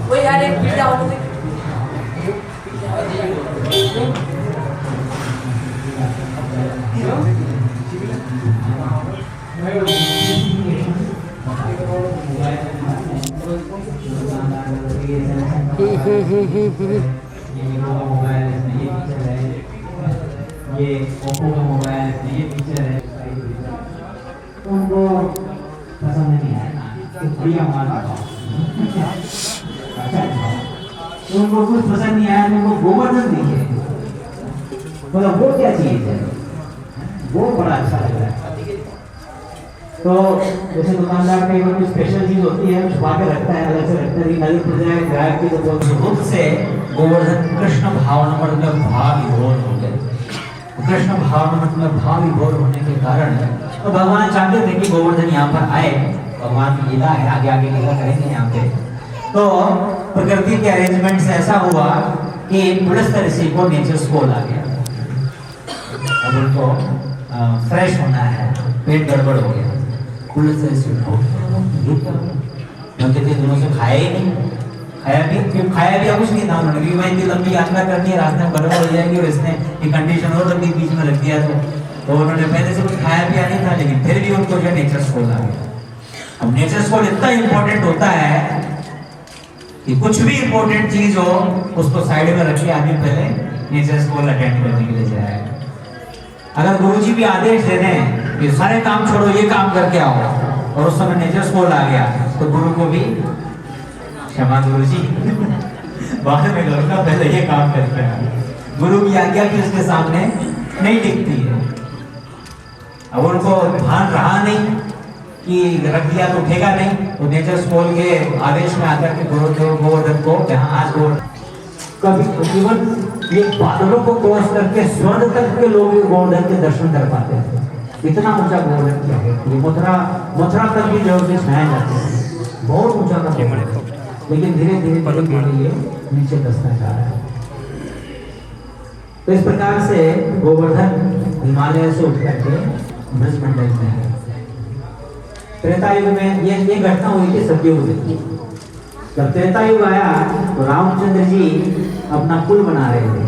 वो यार एक पीड़ा होने ये ओप्पो का मोबाइल है, ये फीचर है, तो उनको पसंद नहीं आया ना, कि बढ़िया माल बताओ। तो उनको कुछ पसंद नहीं आया, तो उनको गोवर्धन दिखे, मतलब वो क्या चीज है, वो बड़ा अच्छा लग रहा है। तो जैसे दुकानदार का कोई स्पेशल चीज होती है, छुपा के रखता है, अलग से रखता है, अलग पड़ जाए ग्राहक की, तो खुद से गोवर्धन कृष्ण भावना मतलब भाव विभोर हो गए। कृष्ण भावना मतलब भाव विभोर होने के कारण तो भगवान चाहते थे कि गोवर्धन यहाँ पर आए। भगवान की लीला है, आगे आगे लीला करेंगे यहाँ पे। तो प्रकृति के अरेंजमेंट से ऐसा हुआ कि पुलस्त्य ऋषि को नेचर स्कूल आ गया। अब उनको फ्रेश होना है, पेट गड़बड़ हो गया। पुलस्त्य ऋषि कहते दिनों से खाया ही नहीं, खाया भी कुछ नहीं था उन्होंने, क्योंकि मैं इतनी लंबी यात्रा करनी है, रास्ते में गड़बड़ हो जाएगी, और इसने ये कंडीशन और लंबी बीच में रख दिया। तो उन्होंने पहले से कुछ खाया पिया नहीं था, लेकिन फिर भी उनको जो नेचर स्कूल आ गया। अब नेचर स्कूल इतना इंपॉर्टेंट होता है कि कुछ भी इंपॉर्टेंट चीज हो उसको साइड में रखिए, आदमी पहले नेचर स्कूल अटेंड करने के लिए जाए। अगर गुरुजी भी आदेश दे दें कि सारे काम छोड़ो, ये काम करके आओ, और उस समय नेचर स्कूल आ गया, तो गुरु को भी क्षमा गुरुजी, बाद में करूंगा, पहले ये काम करके आओ। गुरु की आज्ञा भी उसके सामने नहीं दिखती है। अब उनको भान रहा नहीं कि रख दिया तो उठेगा नहीं, तो नेचर स्कूल के आदेश में आकर के गुरुदेव गोवर्धन को, जहाँ आज कभी जीवन ये बादलों को क्रॉस करके स्वर्ग तक के लोग गोवर्धन के दर्शन कर पाते हैं। इतना ऊंचा गोवर्धन क्या है, ये मथुरा तक भी जो छाया जाते हैं, बहुत ऊंचा था, लेकिन धीरे धीरे ये नीचे दसना चाह रहा है। तो इस प्रकार से गोवर्धन हिमालय से उठ करके ब्रजमंडल में है। त्रेता युग में ये घटना हुई थी सतयुग में। जब त्रेता युग आया तो रामचंद्र जी अपना पुल बना रहे थे।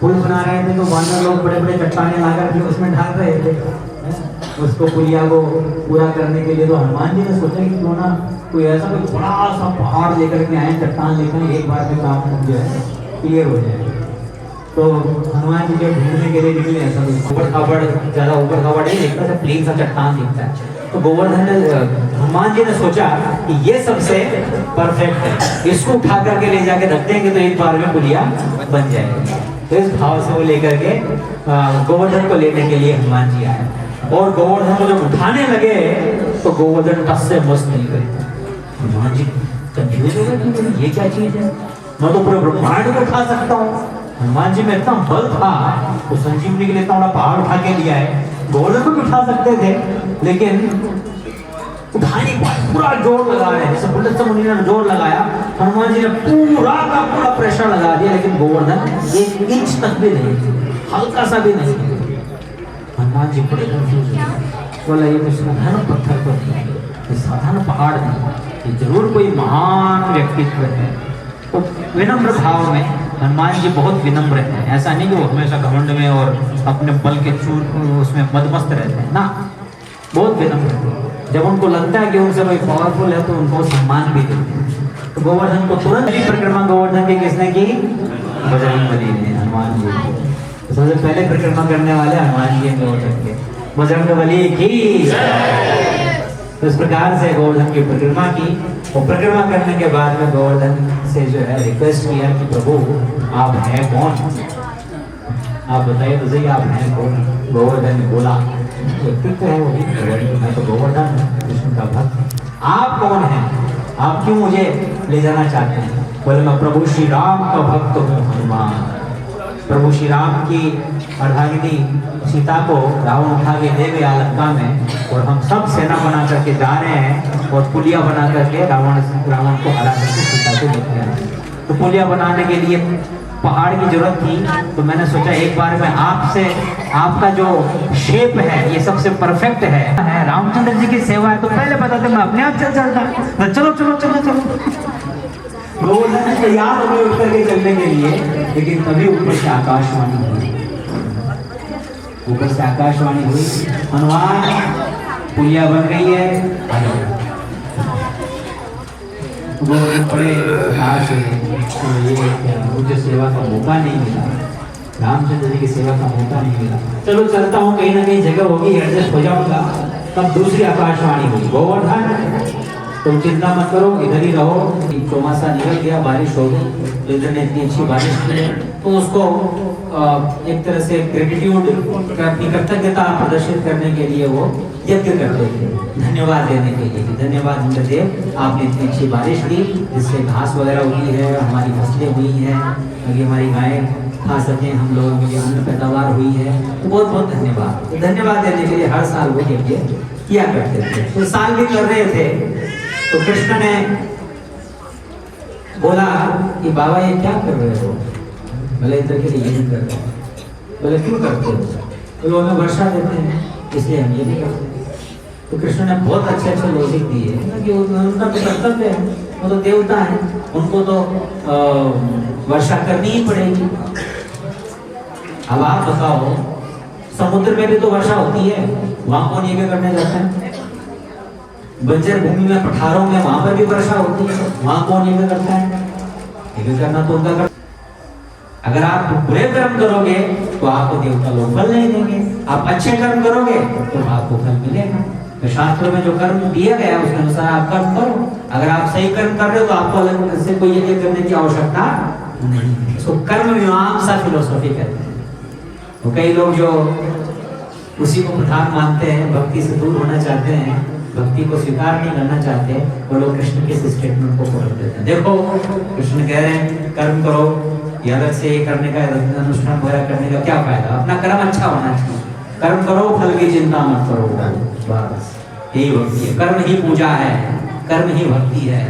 पुल बना रहे थे तो वानर लोग बड़े बड़े चट्टाने लाकर के उसमें ढाल रहे थे उसको, पुलिया को पूरा करने के लिए। तो हनुमान जी ने सोचा कि क्यों ना कोई ऐसा कोई बड़ा सा पहाड़ लेकर के आए, चट्टान लेकर, एक बार में काम जो है क्लियर हो जाए। तो हनुमान जी जब ढूंढने के लिए निकले, ऐसा ऊपर खाबड़, ज्यादा ऊपर खाबड़ नहीं दिखता, सब प्लेन सा चट्टान दिखता है। तो गोवर्धन ने, हनुमान जी ने सोचा कि ये सबसे परफेक्ट है, इसको उठा करके ले जाके रख देंगे तो एक बार में पुलिया बन जाएगी। तो इस भाव से वो लेकर के गोवर्धन को लेने के लिए हनुमान जी आए, और गोवर्धन को जब उठाने लगे तो गोवर्धन टस से मस्त नहीं गए। हनुमान जी कंफ्यूज हो गए, ये क्या चीज है, मैं तो पूरे ब्रह्मांड को उठा सकता हूँ। हनुमान जी में इतना बल था, तो संजीवनी के लिए इतना बड़ा पहाड़ उठा के लिया है, गोवर्धन को भी उठा सकते थे, लेकिन उठाने पर पूरा जोर लगा रहे हैं। जैसे पुलस्त्य मुनि ने जोर लगाया, हनुमान जी ने पूरा का पूरा प्रेशर लगा दिया, लेकिन गोवर्धन 1 इंच तक भी नहीं, हल्का सा भी नहीं। हनुमान जी बड़े कंफ्यूज हुए, बोला ये तो साधारण पत्थर तो नहीं, ये साधारण पहाड़ नहीं, ये जरूर कोई महान व्यक्तित्व है। तो विनम्र भाव में हनुमान जी बहुत विनम्र हैं। ऐसा नहीं कि वो हमेशा घमंड में और अपने बल के चूर उसमें मदमस्त रहते हैं ना, बहुत विनम्र। जब उनको लगता है कि उनसे कोई पावरफुल है तो उनको सम्मान भी देते हैं। तो गोवर्धन को तुरंत परिक्रमा गोवर्धन की किसने की? बजरंगबली ने, हनुमान जी। तो सबसे पहले परिक्रमा करने वाले हनुमान जी गोवर्धन के, बजरंगबली की। तो इस प्रकार से गोवर्धन की परिक्रमा की, और परिक्रमा करने के बाद में गोवर्धन से जो है रिक्वेस्ट किया कि प्रभु आप हैं कौन, आप बताइए तो सही आप हैं कौन। गोवर्धन ने बोला, व्यक्तित्व है वो भी, मैं तो गोवर्धन हूँ, कृष्ण का भक्त। आप कौन हैं, आप क्यों मुझे ले जाना चाहते हैं? बोले मैं प्रभु श्री राम का भक्त हूँ हनुमान। प्रभु श्री राम की अर्धांगिनी सीता को रावण उठा के ले गया लंका में, और हम सब सेना बना करके जा रहे हैं, और पुलिया बना करके रावण को हरा करके सीता को लेके आए। तो पुलिया बनाने के लिए पहाड़ की जरूरत थी, तो मैंने सोचा एक बार मैं आपसे, आपका जो शेप है ये सबसे परफेक्ट है, रामचंद्र जी की सेवा है, तो पहले बताते मैं अपने आप चल चलता। तो चलो चलो चलो चलो, वो तैयार हो गए उठ करके चलने के लिए, लेकिन तभी ऊपर से आकाशवाणी हुई, ऊपर से आकाशवाणी हुई, हनुमान पुलिया बन गई है। वो बड़े उदास हुए, तो ये मुझे सेवा का मौका नहीं मिला, रामचंद्र जी की सेवा का मौका नहीं मिला। चलो चलता हूँ, कहीं ना कहीं जगह होगी, एडजस्ट हो जाऊंगा। तब दूसरी आकाशवाणी हुई, गोवर्धन तुम चिंता मत करो, इधर ही रहो। चौमासा निकल गया, बारिश हो गई, तो इधर ने इतनी अच्छी बारिश की, तो उसको एक तरह से ग्रेटिट्यूड, अपनी कृतज्ञता प्रदर्शित करने के लिए वो यज्ञ करते थे, धन्यवाद देने के लिए। धन्यवाद इंद्रदेव, आपने इतनी अच्छी बारिश की, जिससे घास वगैरह हुई है, हमारी फसलें हुई हैं, ताकि हमारी गायें खा सकें, हम लोगों के लिए अन्न पैदावार हुई है, तो बहुत बहुत धन्यवाद। तो धन्यवाद देने के लिए हर साल वो यज्ञ किया करते थे। तो साल भी कर रहे थे, तो कृष्ण ने बोला कि बाबा ये क्या कर रहे हो? बोले इधर के लिए यज्ञ कर रहे हो। बोले क्यों करते हो? तो हमें वर्षा देते हैं, इसलिए हम ये नहीं करते। तो कृष्ण ने बहुत अच्छे अच्छे लॉजिक दिए कि उनका तो कर्तव्य है, वो तो देवता है, उनको तो वर्षा करनी ही पड़ेगी। अब आप बताओ, समुद्र में भी तो वर्षा होती है, वहां कौन यज्ञ करने जाता है? बंजर भूमि में, पठारों में, वहां पर भी वर्षा होती है, वहां कौन यज्ञ करता है? यज्ञ करना तो उनका। अगर आप बुरे कर्म करोगे तो आपको देवता लोग फल नहीं देंगे, आप अच्छे कर्म करोगे तो आपको फल मिलेगा। तो शास्त्रों में जो कर्म दिया गया है उसके अनुसार आप कर्म करो। अगर आप सही कर्म कर रहे हो तो आपको अलग से कोई यज्ञ करने की आवश्यकता नहीं। इसको कर्म मीमांसा फिलोसॉफी कहते हैं। तो कई लोग जो उसी को प्रधान मानते हैं, भक्ति से दूर होना चाहते हैं, भक्ति को स्वीकार नहीं करना चाहते, वो लोग कृष्ण के स्टेटमेंट को पकड़ देते हैं। देखो कृष्ण कह रहे हैं कर्म करो, ये अलग से करने का, अनुष्ठान वगैरह करने का क्या फायदा? अपना कर्म अच्छा होना चाहिए, कर्म करो, फल की चिंता मत करो, बस यही भक्ति है। कर्म ही पूजा है, कर्म ही भक्ति है।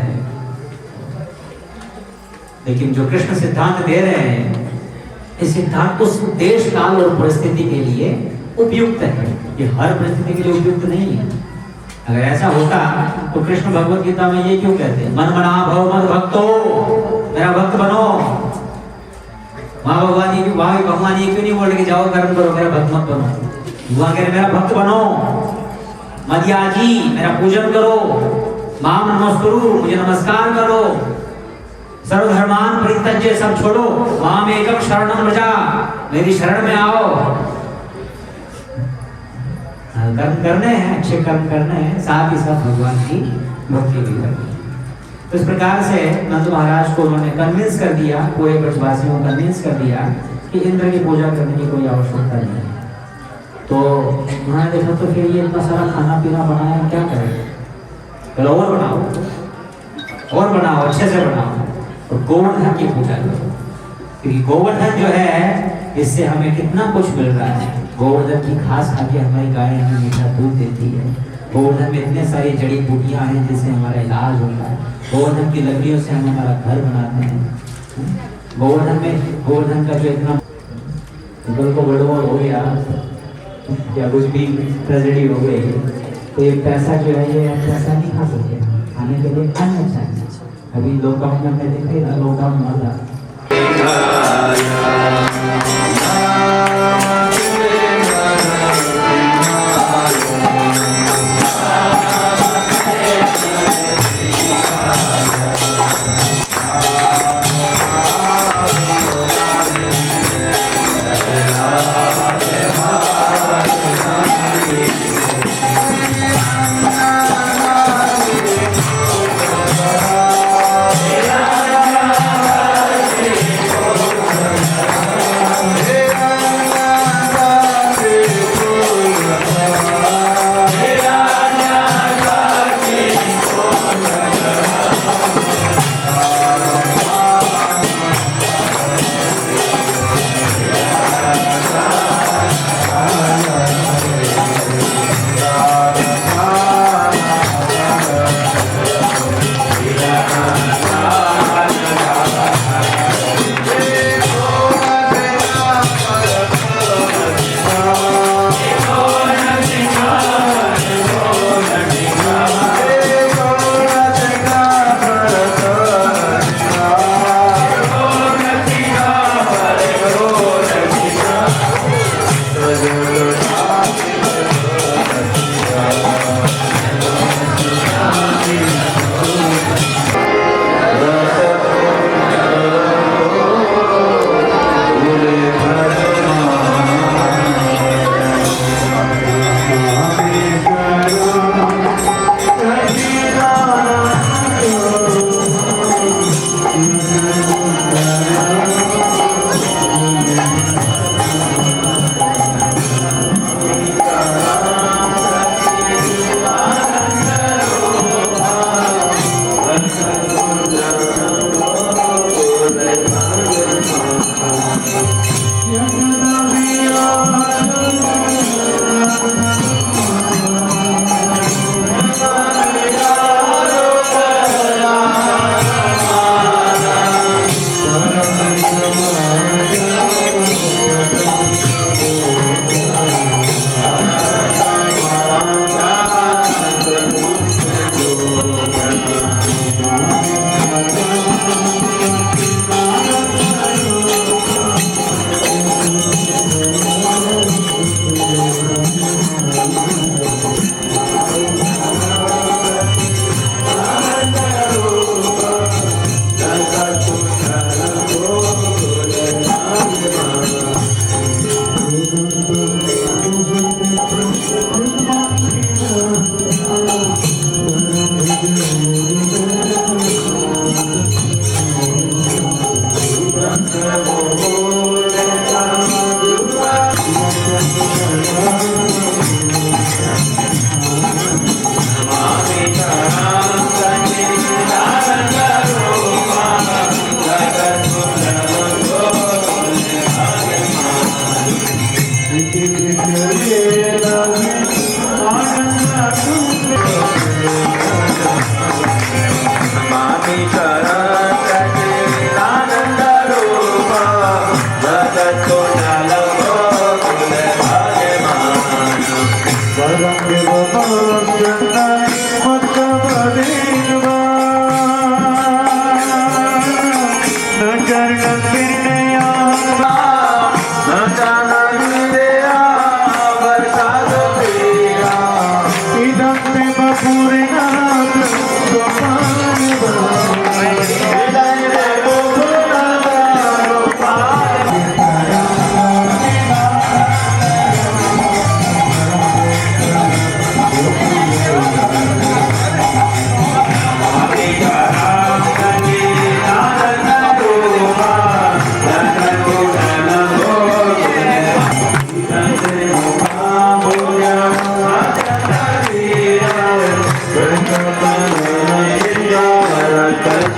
लेकिन जो कृष्ण सिद्धांत दे रहे हैं, इस सिद्धांत उस देश काल और परिस्थिति के लिए उपयुक्त है, ये हर परिस्थिति के लिए उपयुक्त नहीं है। अगर ऐसा होता तो कृष्ण भगवत गीता में ये क्यों कहते हैं, मन मना भव मद भक्तो, मेरा भक्त बनो। वहां भगवान ये क्यों नहीं बोल के जाओ कर्म करो, मेरा भक्त मत बनो। वहां कह रहे मेरा भक्त बनो, मदयाजी, मेरा पूजन करो, माम नमस्कुरु, मुझे नमस्कार करो, सर्वधर्मान परित्यज्य, सब छोड़ो, माम एकम शरणम व्रजा, मेरी शरण में आओ। कर्म करने हैं, अच्छे कर्म करने हैं, साथ ही साथ भगवान की भक्ति भी करनी है। तो इस प्रकार से नंद महाराज को उन्होंने कन्विंस कर दिया, पूरे ब्रजवासियों को कन्विंस कर दिया कि इंद्र की पूजा करने की कोई आवश्यकता नहीं है। तो उन्होंने देखा तो फिर ये इतना सारा खाना पीना बनाया, क्या करें? चलो और बनाओ, अच्छे से बनाओ, और गोवर्धन की पूजा करो, क्योंकि गोवर्धन जो है इससे हमें कितना कुछ मिल रहा है। गोवर्धन की घास खा के हमारी गाय हमें मीठा दूध देती है। गोवर्धन में इतने सारी जड़ी बूटियां हैं जिससे हमारा इलाज होता है। गोवर्धन की लकड़ियों से हम हमारा घर बनाते हैं। गोवर्धन का जो इतना को गड़बड़ हो गया या कुछ भी ट्रेजेडी हो गई, तो ये पैसा जो है ये पैसा नहीं खा सकते, खाने के लिए खाना चाहिए। अभी लॉकडाउन में मैं देखे ना, लॉकडाउन वाला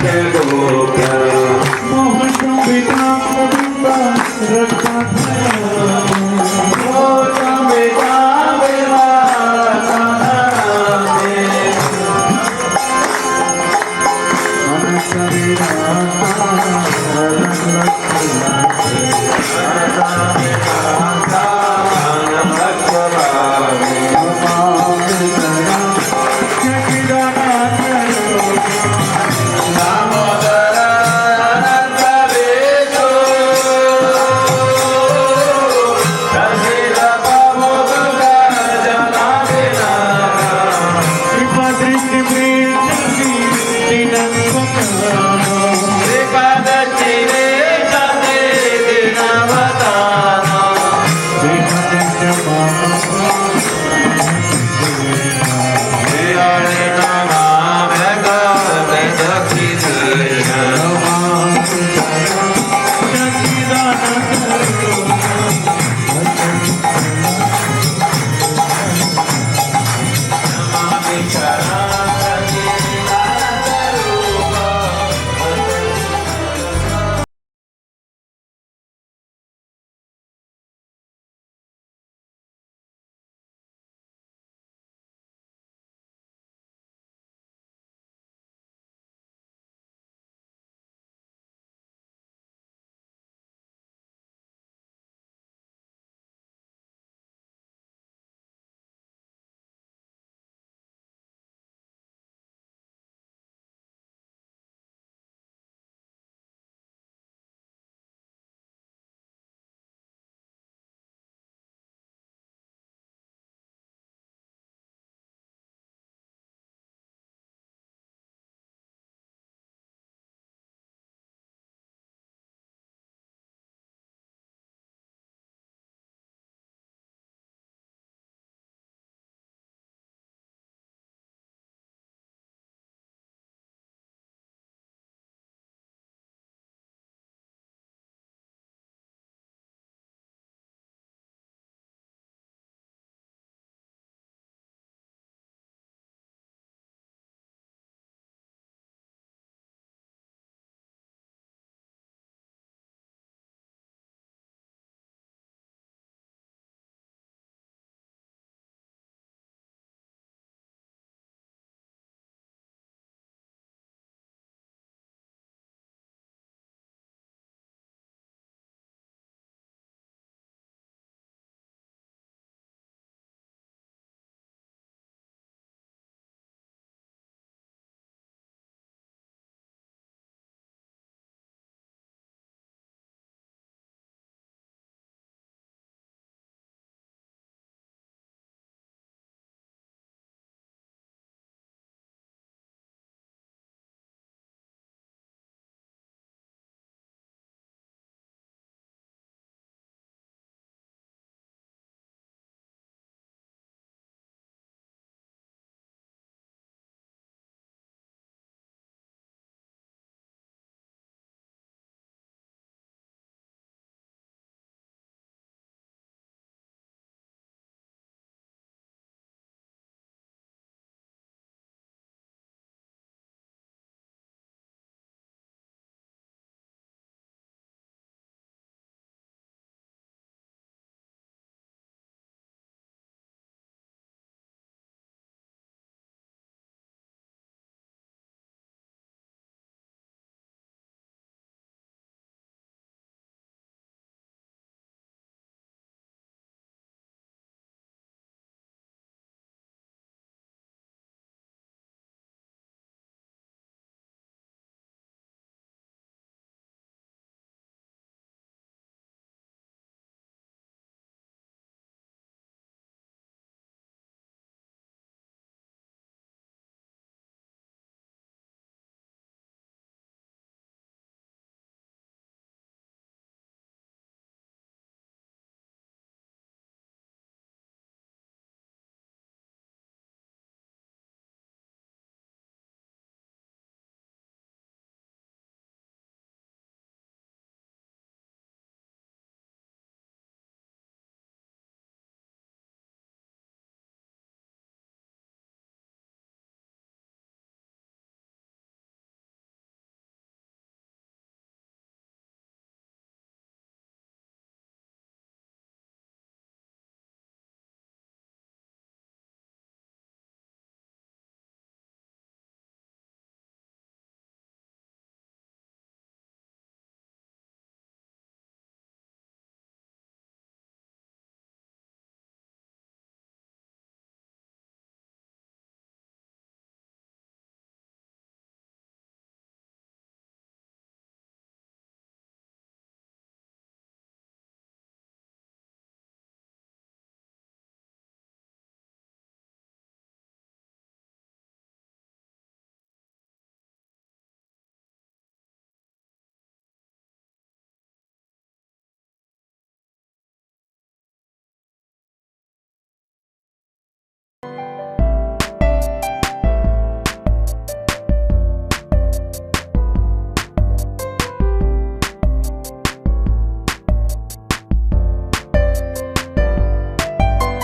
करो क्या मोहन बेटा गोविंदा रखा मोहन बेटा मेरा मन करेगा